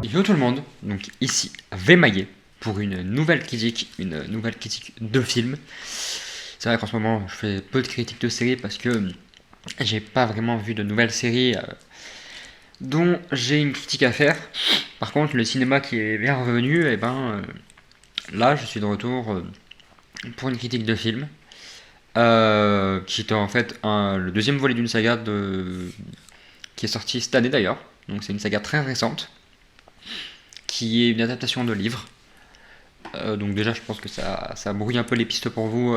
Yo tout le monde, donc ici Vmaillé pour une nouvelle critique de film. C'est vrai qu'en ce moment je fais peu de critiques de séries parce que j'ai pas vraiment vu de nouvelles séries dont j'ai une critique à faire. Par contre le cinéma qui est bien revenu, et là je suis de retour pour une critique de film. Qui était en fait le deuxième volet d'une saga qui est sortie cette année d'ailleurs. Donc c'est une saga très récente qui est une adaptation de livre. Donc déjà, je pense que ça brouille un peu les pistes pour vous.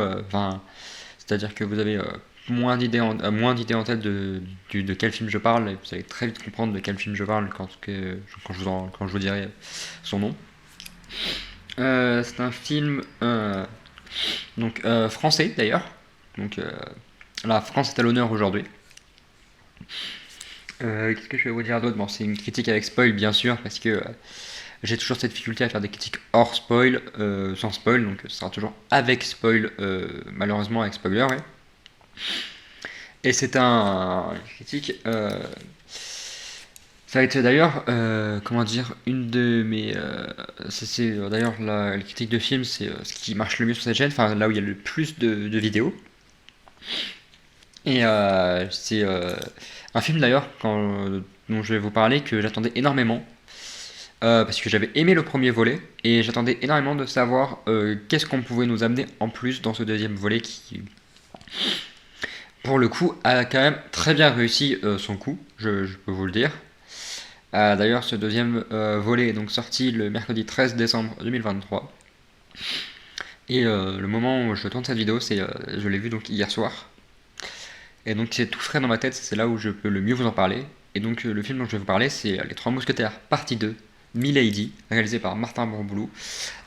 C'est-à-dire que vous avez moins d'idées en tête de quel film je parle, et vous allez très vite comprendre de quel film je parle quand je vous dirai son nom. C'est un film français d'ailleurs. Donc la France est à l'honneur aujourd'hui. Qu'est-ce que je vais vous dire d'autre? Bon, c'est une critique avec spoil bien sûr parce que j'ai toujours cette difficulté à faire des critiques hors spoil, sans spoil, donc ce sera toujours avec spoil, malheureusement avec spoiler, ouais. Et c'est une critique, ça a été d'ailleurs, comment dire, une de mes... d'ailleurs la critique de film, c'est ce qui marche le mieux sur cette chaîne, enfin là où il y a le plus de vidéos. Et c'est un film d'ailleurs dont je vais vous parler que j'attendais énormément. Parce que j'avais aimé le premier volet et j'attendais énormément de savoir qu'est-ce qu'on pouvait nous amener en plus dans ce deuxième volet qui, pour le coup, a quand même très bien réussi son coup, je peux vous le dire. D'ailleurs, ce deuxième volet est donc sorti le mercredi 13 décembre 2023. Et le moment où je tourne cette vidéo, je l'ai vu donc hier soir. Et donc c'est tout frais dans ma tête, c'est là où je peux le mieux vous en parler. Et donc le film dont je vais vous parler, c'est Les Trois Mousquetaires, partie 2, Milady, réalisé par Martin Bourboulou,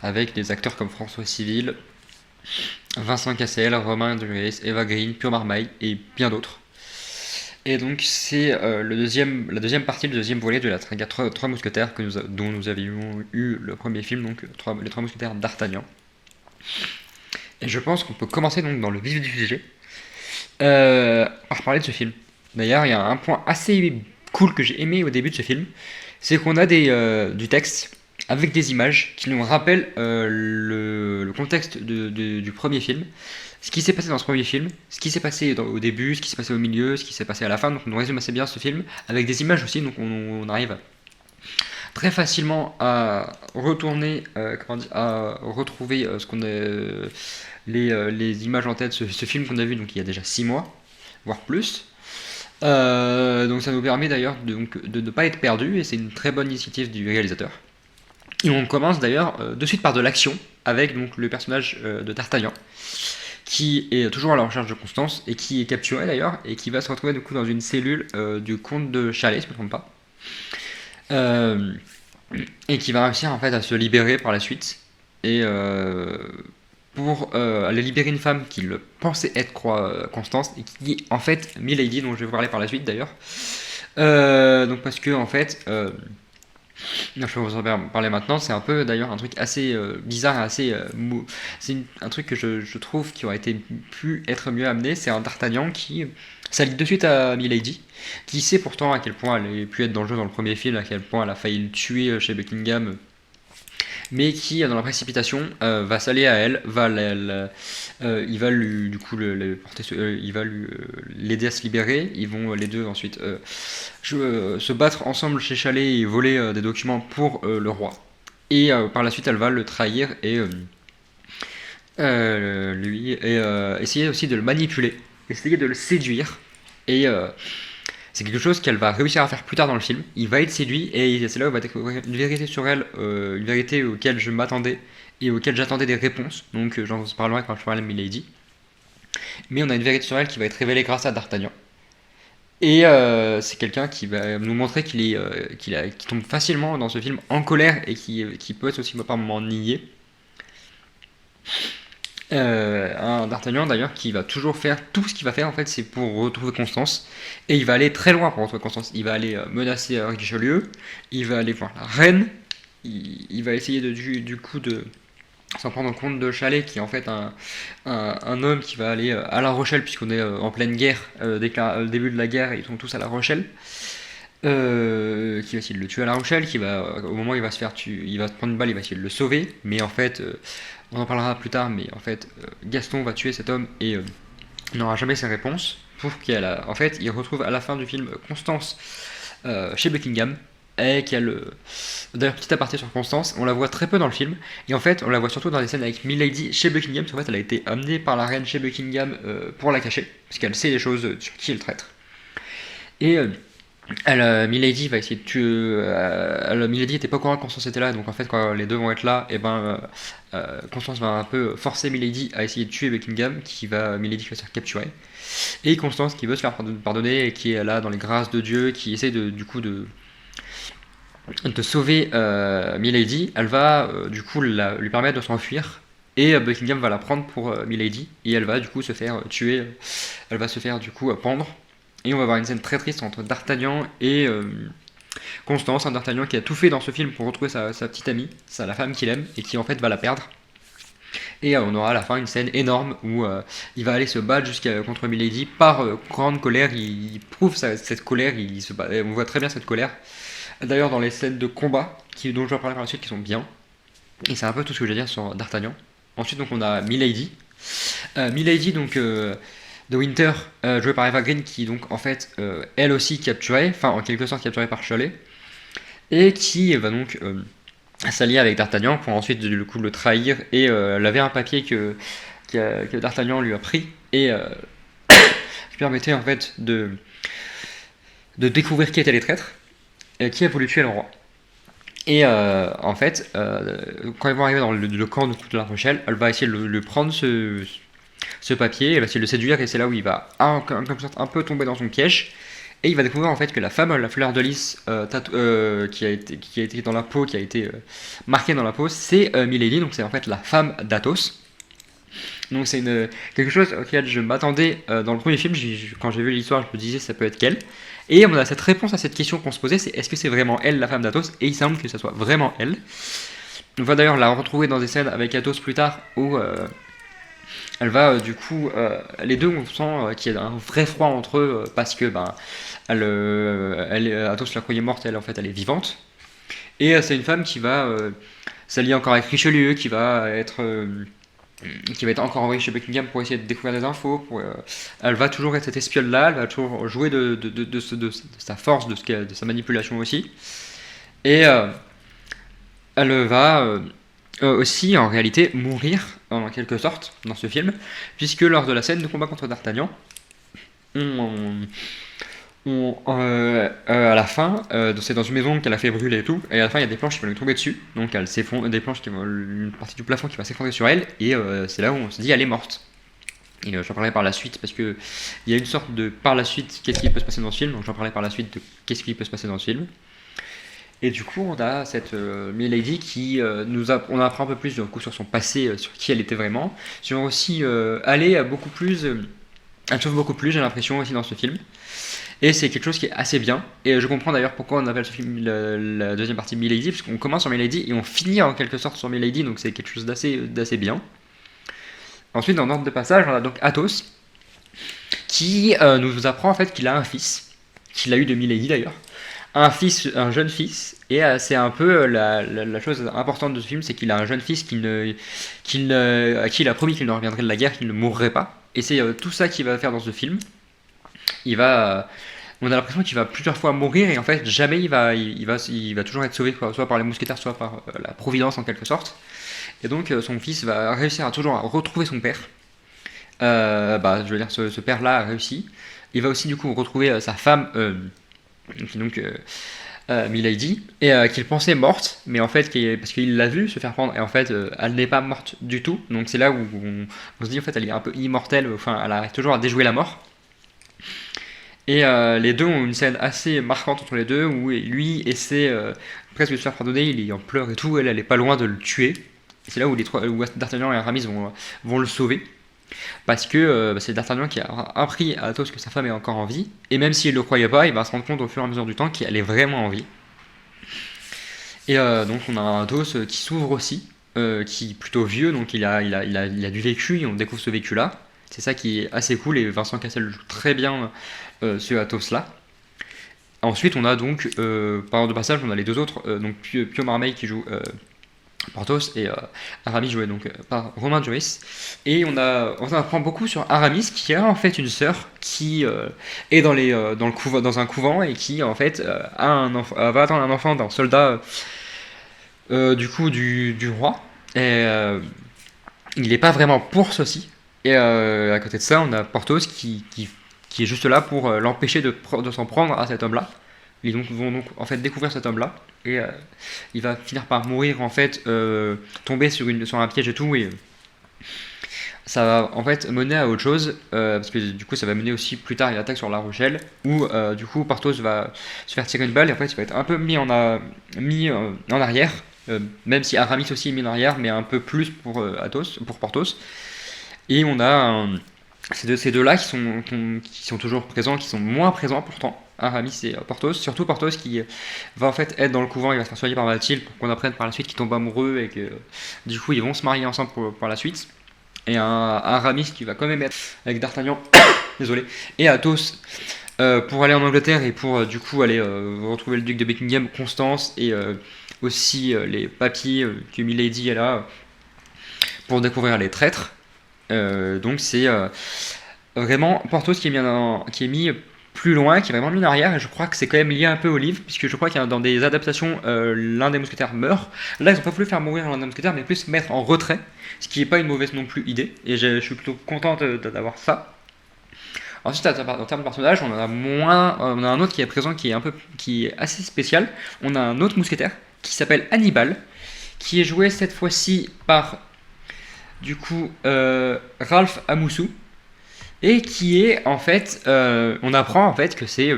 avec des acteurs comme François Civil, Vincent Cassel, Romain Duris, Eva Green, Pure Marmaille et bien d'autres. Et donc c'est la deuxième partie, le deuxième volet de la saga Trois Mousquetaires dont nous avions eu le premier film, donc Les Trois Mousquetaires d'Artagnan. Et je pense qu'on peut commencer donc dans le vif du sujet par parler de ce film. D'ailleurs, il y a un point assez cool que j'ai aimé au début de ce film, c'est qu'on a du texte avec des images qui nous rappellent le contexte du premier film, ce qui s'est passé dans ce premier film, ce qui s'est passé au début, ce qui s'est passé au milieu, ce qui s'est passé à la fin. Donc on résume assez bien ce film avec des images aussi, donc on arrive très facilement à retourner, à retrouver les images en tête, ce film qu'on a vu donc il y a déjà 6 mois, voire plus. Donc ça nous permet d'ailleurs de ne pas être perdu, et c'est une très bonne initiative du réalisateur. Et on commence d'ailleurs de suite par de l'action avec donc le personnage de D'Artagnan, qui est toujours à la recherche de Constance et qui est capturé d'ailleurs et qui va se retrouver du coup dans une cellule du comte de Chalais, si je ne me trompe pas. Et qui va réussir en fait à se libérer par la suite, et pour aller libérer une femme qu'il pensait être Constance et qui est en fait Milady, dont je vais vous parler par la suite d'ailleurs. Donc parce que en fait, je peux vous en parler maintenant. C'est un peu d'ailleurs un truc assez bizarre, un truc que je trouve qui aurait pu être mieux amené. C'est un D'Artagnan qui s'allie de suite à Milady, qui sait pourtant à quel point elle a pu être dans le jeu dans le premier film, à quel point elle a failli le tuer chez Buckingham, mais qui dans la précipitation va s'allier à elle, il va lui du coup il va l'aider à se libérer. Ils vont les deux ensuite se battre ensemble chez Chalais et voler des documents pour le roi. Et par la suite, elle va le trahir et essayer aussi de le manipuler, essayer de le séduire. Et c'est quelque chose qu'elle va réussir à faire plus tard dans le film. Il va être séduit et c'est là où il va découvrir une vérité sur elle, une vérité auquel je m'attendais et auquel j'attendais des réponses. Donc j'en parlerai quand je parlerai de Milady. Mais on a une vérité sur elle qui va être révélée grâce à D'Artagnan. Et c'est quelqu'un qui va nous montrer qu'il tombe facilement dans ce film en colère et qui peut être aussi par moments niais. Un D'Artagnan d'ailleurs qui va toujours faire tout ce qu'il va faire en fait, c'est pour retrouver Constance, et il va aller très loin pour retrouver Constance. Il va aller menacer Richelieu, il va aller voir la reine, il va essayer du coup de s'en prendre compte de Chalais, qui est en fait un homme qui va aller à La Rochelle, puisqu'on est en pleine guerre, dès le début de la guerre ils sont tous à La Rochelle. qui va essayer de le tuer à La Rochelle, qui va, au moment où il va se faire tuer, il va se prendre une balle, il va essayer de le sauver, mais en fait, on en parlera plus tard, mais en fait, Gaston va tuer cet homme et n'aura jamais ses réponses. Pour en fait, il retrouve à la fin du film Constance chez Buckingham, et qui a le. D'ailleurs, petit aparté sur Constance, on la voit très peu dans le film, et en fait, on la voit surtout dans des scènes avec Milady chez Buckingham, parce qu'en fait, elle a été amenée par la reine chez Buckingham pour la cacher, parce qu'elle sait les choses sur qui est le traître. Et Milady va essayer de tuer. Milady était pas au courant que Constance était là, donc en fait, quand les deux vont être là, et ben Constance va un peu forcer Milady à essayer de tuer Buckingham, Milady qui va se faire capturer. Et Constance qui veut se faire pardonner et qui est là dans les grâces de Dieu, qui essaie du coup de sauver Milady. Elle va du coup lui permettre de s'enfuir. Et Buckingham va la prendre pour Milady. Et elle va du coup se faire tuer. Elle va se faire du coup pendre. Et on va avoir une scène très triste entre D'Artagnan et Constance. Un D'Artagnan qui a tout fait dans ce film pour retrouver sa petite amie, la femme qu'il aime, et qui en fait va la perdre. Et on aura à la fin une scène énorme où il va aller se battre contre Milady par grande colère. Il prouve cette colère, se bat, on voit très bien cette colère. D'ailleurs, dans les scènes de combat, dont je vais parler par la suite, qui sont bien. Et c'est un peu tout ce que j'ai à dire sur D'Artagnan. Ensuite, donc, on a Milady. Milady, donc, de Winter, jouée par Eva Green, qui, donc, en fait, elle aussi capturée, enfin, en quelque sorte capturée par Cholet, et qui va donc s'allier avec D'Artagnan pour ensuite, du coup, le trahir. Et elle avait un papier que D'Artagnan lui a pris, et qui permettait, en fait, de découvrir qui étaient les traîtres, et qui a voulu tuer le roi. Et en fait, quand ils vont arriver dans le camp de La Rochelle, elle va essayer de le prendre ce papier, elle va essayer de le séduire, et c'est là où il va comme sorte un peu tomber dans son piège. Et il va découvrir en fait que la femme, la fleur de lys qui a été dans la peau, qui a été marquée dans la peau, c'est Milady, donc c'est en fait la femme d'Athos. Donc c'est quelque chose auquel je m'attendais dans le premier film. Quand j'ai vu l'histoire, je me disais ça peut être qu'elle. Et on a cette réponse à cette question qu'on se posait, c'est est-ce que c'est vraiment elle la femme d'Athos? Et il semble que ça soit vraiment elle. On va d'ailleurs la retrouver dans des scènes avec Athos plus tard où elle va du coup, les deux on sent qu'il y a un vrai froid entre eux parce que Athos la croyait morte, elle en fait elle est vivante. Et c'est une femme qui va s'allier encore avec Richelieu, qui va être encore envoyée chez Buckingham pour essayer de découvrir des infos. Elle va toujours être cette espionne-là, elle va toujours jouer de sa force, de sa manipulation aussi. Et elle va aussi, en réalité, mourir, en quelque sorte, dans ce film, puisque lors de la scène de combat contre D'Artagnan, à la fin, c'est dans une maison qu'elle a fait brûler et tout, et à la fin il y a des planches qui vont lui tomber dessus, donc elle s'effondre, des planches une partie du plafond qui va s'effondrer sur elle, et c'est là où on se dit elle est morte. Et j'en parlerai par la suite parce que il y a une sorte de par la suite qu'est-ce qui peut se passer dans ce film, donc j'en parlerai par la suite de qu'est-ce qui peut se passer dans ce film. Et du coup, on a cette Milady qui on apprend un peu plus du coup, sur son passé, sur qui elle était vraiment, sur aussi aller à beaucoup plus, elle sauve beaucoup plus, j'ai l'impression aussi dans ce film. Et c'est quelque chose qui est assez bien. Et je comprends d'ailleurs pourquoi on appelle ce film la deuxième partie Milady, parce qu'on commence sur Milady et on finit en quelque sorte sur Milady, donc c'est quelque chose d'assez bien. Ensuite, dans l'ordre de passage, on a donc Athos, qui nous apprend en fait qu'il a un fils, qu'il a eu de Milady d'ailleurs, un jeune fils, et c'est un peu la chose importante de ce film, c'est qu'il a un jeune fils à qui il a promis qu'il ne reviendrait de la guerre, qu'il ne mourrait pas. Et c'est tout ça qu'il va faire dans ce film. On a l'impression qu'il va plusieurs fois mourir et en fait jamais il va toujours être sauvé, soit par les mousquetaires, soit par la providence en quelque sorte. Et donc son fils va réussir à toujours retrouver son père. Je veux dire ce père-là a réussi. Il va aussi du coup retrouver sa femme, Milady, et qu'il pensait morte, mais en fait parce qu'il l'a vue se faire prendre et en fait elle n'est pas morte du tout. Donc c'est là où on se dit en fait elle est un peu immortelle, enfin elle arrive toujours à déjouer la mort. Et les deux ont une scène assez marquante entre les deux où lui essaie presque de se faire pardonner, il est en pleurs et tout, elle est pas loin de le tuer. Et c'est là où D'Artagnan et Aramis vont le sauver. Parce que c'est D'Artagnan qui a appris à Athos que sa femme est encore en vie. Et même s'il ne le croyait pas, il va se rendre compte au fur et à mesure du temps qu'elle est vraiment en vie. Et donc on a un Athos qui s'ouvre aussi, qui est plutôt vieux, donc il a du vécu et on découvre ce vécu-là. C'est ça qui est assez cool et Vincent Cassel joue très bien ce Athos-là. Ensuite, on a donc, par ordre de passage, on a les deux autres, donc Pio Marmaille qui joue Porthos et Aramis joué donc par Romain Duris. Et on apprend beaucoup sur Aramis qui a en fait une sœur qui est dans un couvent et qui en fait va attendre un enfant d'un soldat du coup du roi. Et il n'est pas vraiment pour ceci. Et à côté de ça, on a Porthos qui est juste là pour l'empêcher de s'en prendre à cet homme-là. Ils vont donc en fait découvrir cet homme-là et il va finir par mourir en fait, tomber sur un piège et tout, et ça va en fait mener à autre chose, parce que du coup ça va mener aussi plus tard à une attaque sur La Rochelle où du coup Porthos va se faire tirer une balle et en fait il va être un peu en arrière, même si Aramis aussi est mis en arrière, mais un peu plus pour Porthos. Et on a ces deux-là qui sont toujours présents, qui sont moins présents pourtant, Aramis et Porthos. Surtout Porthos qui va en fait être dans le couvent, il va se faire soigner par Mathilde pour qu'on apprenne par la suite qu'ils tombent amoureux et que du coup ils vont se marier ensemble par la suite. Et un Aramis qui va quand même être avec D'Artagnan, désolé, et Athos pour aller en Angleterre et pour du coup aller retrouver le duc de Buckingham, Constance et aussi les papiers que Milady est là pour découvrir les traîtres. Donc c'est vraiment Porthos qui est mis plus loin, qui est vraiment mis en arrière, et je crois que c'est quand même lié un peu au livre, puisque je crois qu'il y a dans des adaptations, l'un des mousquetaires meurt. Là, ils ont pas voulu faire mourir l'un des mousquetaires, mais plus mettre en retrait, ce qui est pas une mauvaise non plus idée, et je suis plutôt content d'avoir ça. Ensuite, en termes de personnages, on a un autre qui est présent, qui est assez spécial. On a un autre mousquetaire qui s'appelle Hannibal, qui est joué cette fois-ci par du coup Ralph Amoussou, et qui est en fait, on apprend en fait que c'est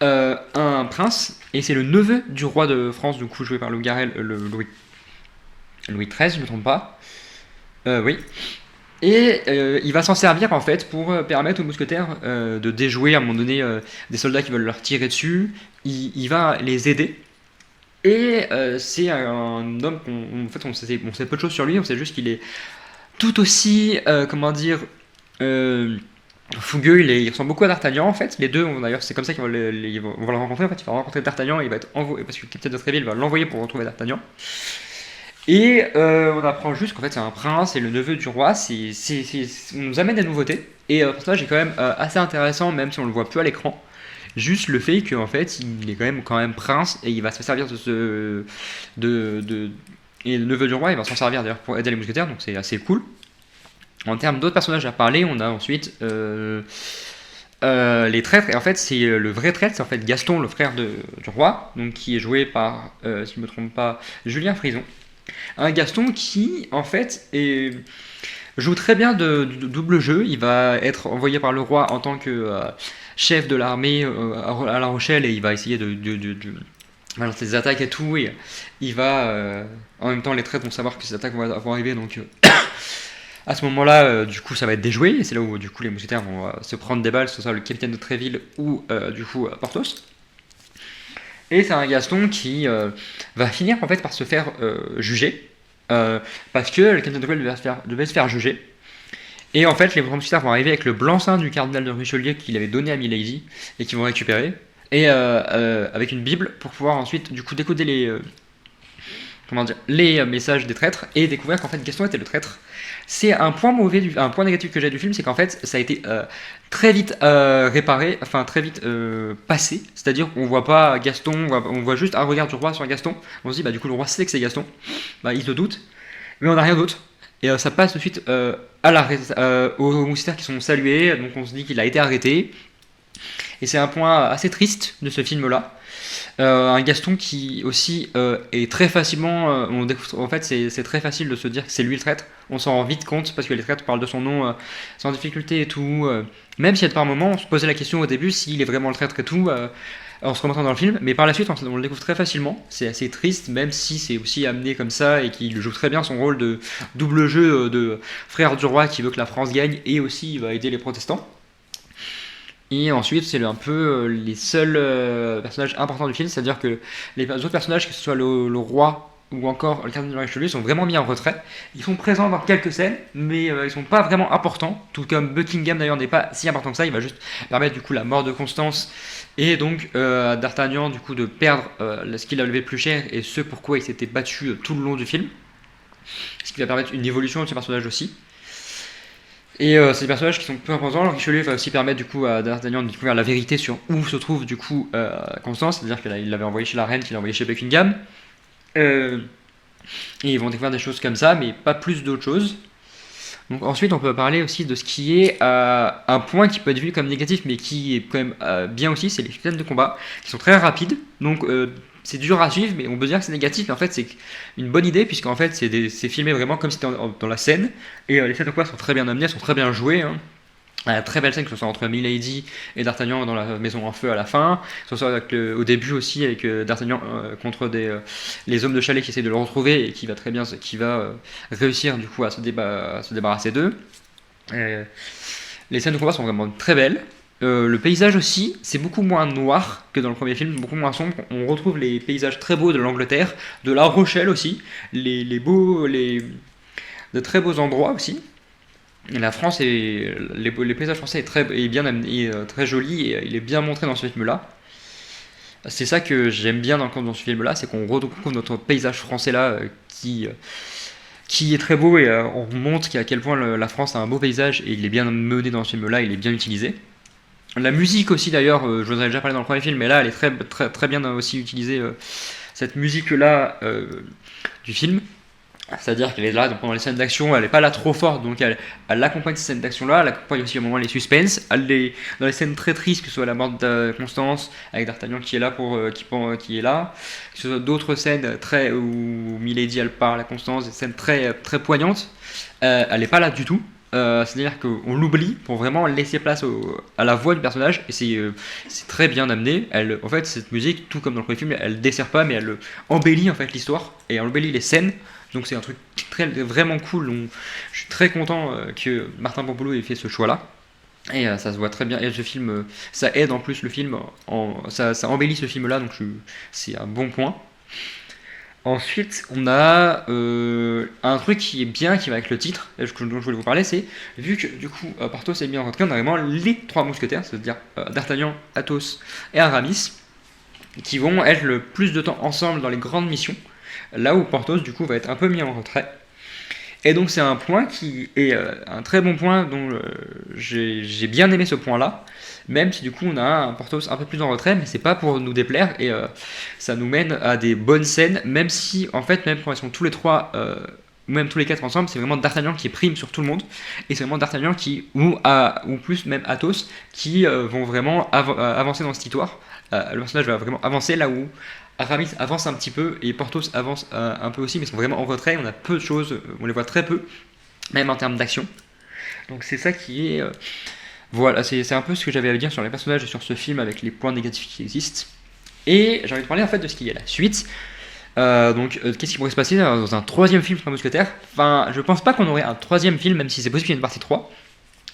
un prince, et c'est le neveu du roi de France, du coup joué par Louis Garrel, Louis XIII, je ne me trompe pas. Oui. Et il va s'en servir en fait pour permettre aux mousquetaires de déjouer à un moment donné des soldats qui veulent leur tirer dessus. Il va les aider. Et c'est un homme on sait peu de choses sur lui, on sait juste qu'il est tout aussi, fougueux, il ressemble beaucoup à D'Artagnan en fait. Les deux, d'ailleurs, c'est comme ça on va le rencontrer. En fait, il va rencontrer D'Artagnan et il va être envoyé, parce que le capitaine de Tréville va l'envoyer pour retrouver D'Artagnan. Et on apprend juste qu'en fait c'est un prince et le neveu du roi. On nous amène des nouveautés. Et le personnage est quand même assez intéressant, même si on le voit plus à l'écran. Juste le fait qu'en fait il est quand même prince et il va se servir et le neveu du roi, il va s'en servir d'ailleurs pour aider les mousquetaires, donc c'est assez cool. En termes d'autres personnages à parler, on a ensuite les traîtres. Et en fait, c'est le vrai traître, c'est en fait Gaston, le frère du roi, donc qui est joué par, si je ne me trompe pas, Julien Frison. Un Gaston qui, en fait, joue très bien de double jeu. Il va être envoyé par le roi en tant que chef de l'armée à La Rochelle, et il va essayer de lancer des attaques et tout. Et il va, en même temps, les traîtres vont savoir que ces attaques vont arriver, donc à ce moment-là, du coup, ça va être déjoué. Et c'est là où, du coup, les mousquetaires vont se prendre des balles, que ce soit le capitaine de Tréville ou, du coup, Porthos. Et c'est un Gaston qui va finir en fait par se faire juger, parce que le capitaine de Tréville devait se faire juger. Et en fait, les mousquetaires vont arriver avec le blanc-seing du cardinal de Richelieu qu'il avait donné à Milady et qu'ils vont récupérer, et avec une Bible pour pouvoir ensuite du coup décoder les messages des traîtres et découvrir qu'en fait Gaston était le traître. C'est un point négatif que j'ai du film, c'est qu'en fait ça a été très vite réparé, enfin très vite passé. C'est-à-dire qu'on voit pas Gaston, on voit juste un regard du roi sur Gaston. On se dit bah du coup le roi sait que c'est Gaston, bah il se doute, mais on n'a rien d'autre. Et ça passe tout de suite aux mousquetaires qui sont salués, donc on se dit qu'il a été arrêté. Et c'est un point assez triste de ce film-là. Un Gaston qui aussi est très facilement, en fait c'est très facile de se dire que c'est lui le traître, on s'en rend vite compte parce que les traîtres parlent de son nom sans difficulté et tout, même si par moment on se posait la question au début s'il est vraiment le traître et tout, en se remontant dans le film, mais par la suite on le découvre très facilement. C'est assez triste, même si c'est aussi amené comme ça et qu'il joue très bien son rôle de double jeu de frère du roi qui veut que la France gagne et aussi il va aider les protestants. Et ensuite, c'est un peu les seuls personnages importants du film, c'est-à-dire que les autres personnages, que ce soit le roi ou encore le cardinal Richelieu sont vraiment mis en retrait. Ils sont présents dans quelques scènes, mais ils sont pas vraiment importants. Tout comme Buckingham d'ailleurs n'est pas si important que ça. Il va juste permettre du coup la mort de Constance et donc D'Artagnan du coup de perdre ce qu'il a levé le plus cher et ce pourquoi il s'était battu tout le long du film. Ce qui va permettre une évolution de ce personnage aussi. Et c'est des personnages qui sont peu importants. Richelieu va aussi permettre du coup à D'Artagnan de découvrir la vérité sur où se trouve du coup Constance, c'est-à-dire qu'il l'avait envoyé chez la reine, qu'il l'a envoyé chez Buckingham. Et ils vont découvrir des choses comme ça, mais pas plus d'autres choses. Donc ensuite, on peut parler aussi de ce qui est un point qui peut être vu comme négatif, mais qui est quand même bien aussi, c'est les scènes de combat, qui sont très rapides. Donc c'est dur à suivre, mais on peut dire que c'est négatif, mais en fait c'est une bonne idée, puisqu'en fait c'est filmé vraiment comme si c'était dans la scène, et les scènes de combat sont très bien amenées, elles sont très bien jouées. Hein. Très belle scène, que ce soit entre Milady et D'Artagnan dans la maison en feu à la fin, que ce soit au début aussi avec D'Artagnan contre les hommes de chalet qui essayent de le retrouver et qui va très bien, qui va réussir du coup à se débarrasser d'eux. Les scènes de combat sont vraiment très belles. Le paysage aussi, c'est beaucoup moins noir que dans le premier film, beaucoup moins sombre. On retrouve les paysages très beaux de l'Angleterre, de La Rochelle aussi, de très beaux endroits aussi. Et la France les paysages français est bien amené, très joli et il est bien montré dans ce film-là. C'est ça que j'aime bien dans ce film-là, c'est qu'on retrouve notre paysage français là qui est très beau et on montre à quel point la France a un beau paysage et il est bien mené dans ce film-là, il est bien utilisé. La musique aussi d'ailleurs, je vous en ai déjà parlé dans le premier film, mais là elle est très, très, très bien aussi utilisée, cette musique-là du film. C'est-à-dire qu'elle est là pendant les scènes d'action, elle n'est pas là trop forte, donc elle accompagne ces scènes d'action-là, elle accompagne aussi au moment les suspens. Dans les scènes très tristes, que ce soit la mort de Constance, avec D'Artagnan qui est là, qui est là, que ce soit d'autres scènes où Milady elle parle à Constance, des scènes très, très poignantes, elle n'est pas là du tout. C'est-à-dire qu'on l'oublie pour vraiment laisser place à la voix du personnage et c'est très bien amené. En fait, cette musique, tout comme dans le premier film, elle dessert pas, mais elle embellit en fait l'histoire et elle embellit les scènes. Donc c'est un truc vraiment cool. Je suis très content que Martin Pompolo ait fait ce choix-là. Et ça se voit très bien. Et ce film, ça aide en plus le film, ça embellit ce film-là, donc c'est un bon point. Ensuite, on a un truc qui est bien, qui va avec le titre, dont je voulais vous parler, c'est, vu que du coup, Porthos est mis en rentrée, on a vraiment les trois mousquetaires, c'est-à-dire D'Artagnan, Athos et Aramis, qui vont être le plus de temps ensemble dans les grandes missions, là où Porthos, du coup, va être un peu mis en retrait. Et donc c'est un point qui est un très bon point dont j'ai bien aimé ce point-là, même si du coup on a un Porthos un peu plus en retrait, mais c'est pas pour nous déplaire et ça nous mène à des bonnes scènes, même si en fait même quand ils sont tous les trois, ou même tous les quatre ensemble, c'est vraiment D'Artagnan qui prime sur tout le monde, et c'est vraiment D'Artagnan ou plus même Athos, qui vont vraiment avancer dans cette histoire. Le personnage va vraiment avancer là où Aramis avance un petit peu et Porthos avance un peu aussi, mais ils sont vraiment en retrait. On a peu de choses, on les voit très peu, même en termes d'action. Donc c'est ça qui est. Voilà, c'est un peu ce que j'avais à dire sur les personnages et sur ce film avec les points négatifs qui existent. Et j'ai envie de parler en fait de ce qu'il y a la suite. Qu'est-ce qui pourrait se passer dans un troisième film sur un mousquetaire? Enfin, je pense pas qu'on aurait un troisième film, même si c'est possible qu'il y ait une partie 3.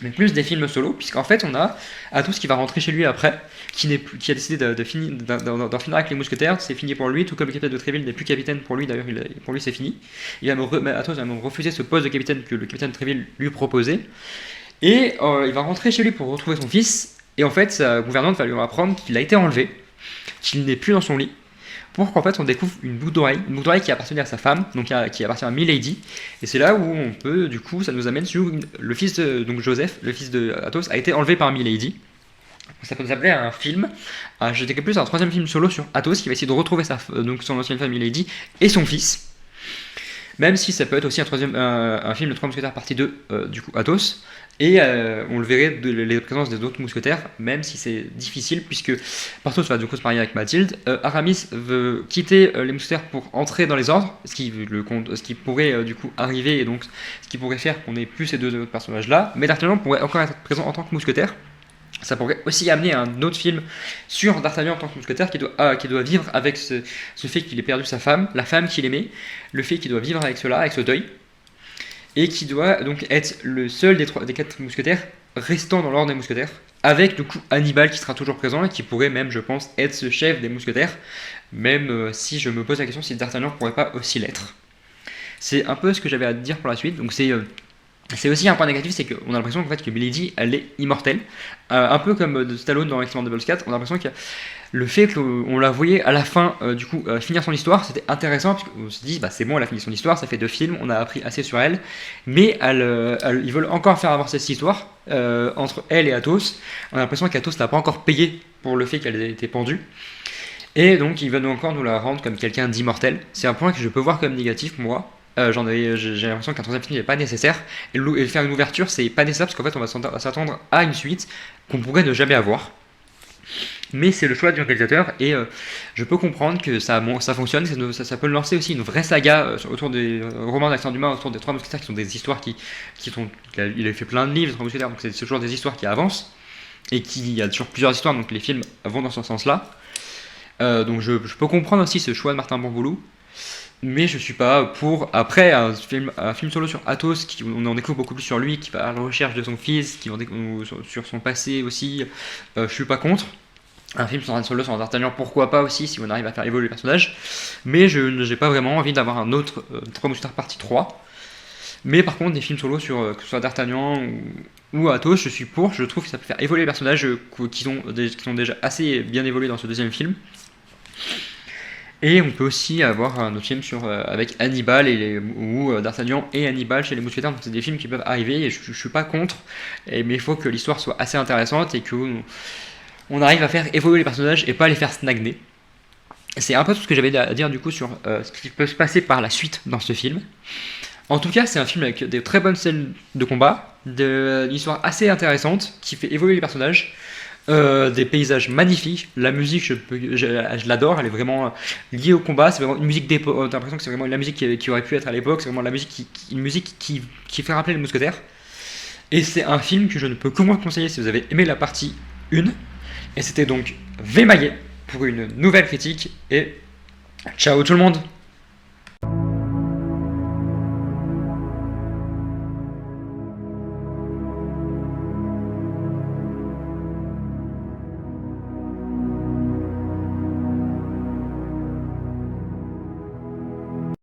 Mais plus des films solo, puisqu'en fait on a Athos qui va rentrer chez lui après, qui a décidé d'en finir avec les mousquetaires, c'est fini pour lui, tout comme le capitaine de Tréville n'est plus capitaine pour lui, d'ailleurs pour lui c'est fini. Athos va même refuser ce poste de capitaine que le capitaine de Tréville lui proposait, et il va rentrer chez lui pour retrouver son fils, et en fait sa gouvernante va lui apprendre qu'il a été enlevé, qu'il n'est plus dans son lit, pour qu'en fait on découvre une boucle d'oreille qui appartenait à sa femme, donc qui appartient à Milady, et c'est là où on peut, du coup, ça nous amène sur le fils de, donc Joseph, le fils de Athos, a été enlevé par Milady. Ça peut nous appeler un film, je dirais plus un troisième film solo sur Athos qui va essayer de retrouver donc son ancienne femme Milady et son fils. Même si ça peut être aussi un film de 3 mousquetaires partie 2, du coup Athos, et on le verrait de la présence des autres mousquetaires, même si c'est difficile, puisque Porthos va du coup se marier avec Mathilde, Aramis veut quitter les mousquetaires pour entrer dans les ordres, ce qui pourrait du coup arriver, et donc ce qui pourrait faire qu'on ait plus ces deux autres personnages-là, mais D'Artagnan pourrait encore être présent en tant que mousquetaire. Ça pourrait aussi amener un autre film sur D'Artagnan en tant que mousquetaire qui doit vivre avec ce fait qu'il ait perdu sa femme, la femme qu'il aimait, le fait qu'il doit vivre avec cela, avec ce deuil, et qui doit donc être le seul des 4 mousquetaires restant dans l'ordre des mousquetaires, avec du coup Hannibal qui sera toujours présent et qui pourrait même, je pense, être ce chef des mousquetaires, même si je me pose la question si D'Artagnan pourrait pas aussi l'être. C'est un peu ce que j'avais à dire pour la suite, donc c'est aussi un point négatif, c'est qu'on a l'impression qu'en fait que Milady, elle est immortelle. Un peu comme de Stallone dans Expendables 4, on a l'impression que le fait qu'on la voyait à la fin, finir son histoire, c'était intéressant, parce qu'on se dit, bah c'est bon, elle a fini son histoire, ça fait 2 films, on a appris assez sur elle, mais ils veulent encore faire avancer cette histoire, entre elle et Athos. On a l'impression qu'Athos n'a pas encore payé pour le fait qu'elle ait été pendue. Et donc, ils veulent encore nous la rendre comme quelqu'un d'immortel. C'est un point que je peux voir comme négatif, moi. J'ai l'impression qu'un troisième film n'est pas nécessaire. Et faire une ouverture, c'est pas nécessaire parce qu'en fait, on va s'attendre à une suite qu'on pourrait ne jamais avoir. Mais c'est le choix du réalisateur et je peux comprendre que ça fonctionne, ça peut lancer aussi une vraie saga autour des romans d'Alexandre Dumas, autour des Trois Mousquetaires qui sont des histoires qui sont. Il a fait plein de livres, les Trois Mousquetaires, donc c'est toujours des histoires qui avancent et il y a toujours plusieurs histoires, donc les films vont dans ce sens-là. Donc je peux comprendre aussi ce choix de Martin Bourboulou, mais je suis pas pour. Après, un film solo sur Athos, on en découvre beaucoup plus sur lui, qui va à la recherche de son fils, qui en découvre sur son passé aussi, je suis pas contre. Un film sur un solo sur D'Artagnan, pourquoi pas aussi, si on arrive à faire évoluer le personnage, mais je n'ai pas vraiment envie d'avoir un autre Trois Mousquetaires partie 3. Mais par contre, des films solo sur que ce soit D'Artagnan ou Athos, je suis pour. Je trouve que ça peut faire évoluer les personnages qui sont déjà assez bien évolués dans ce deuxième film. Et on peut aussi avoir un autre film avec Hannibal ou D'Artagnan et Hannibal chez les Mousquetaires. Donc c'est des films qui peuvent arriver et je suis pas contre. Mais il faut que l'histoire soit assez intéressante et qu'on arrive à faire évoluer les personnages et pas les faire stagner. C'est un peu tout ce que j'avais à dire du coup sur ce qui peut se passer par la suite dans ce film. En tout cas, c'est un film avec des très bonnes scènes de combat, une histoire assez intéressante qui fait évoluer les personnages, des paysages magnifiques. La musique, je l'adore, elle est vraiment liée au combat. C'est vraiment une musique d'époque. T'as l'impression que c'est vraiment la musique qui aurait pu être à l'époque. C'est vraiment la musique une musique qui fait rappeler les Mousquetaires. Et c'est un film que je ne peux que vous conseiller si vous avez aimé la partie 1. Et c'était donc V. Maillet pour une nouvelle critique. Et ciao tout le monde!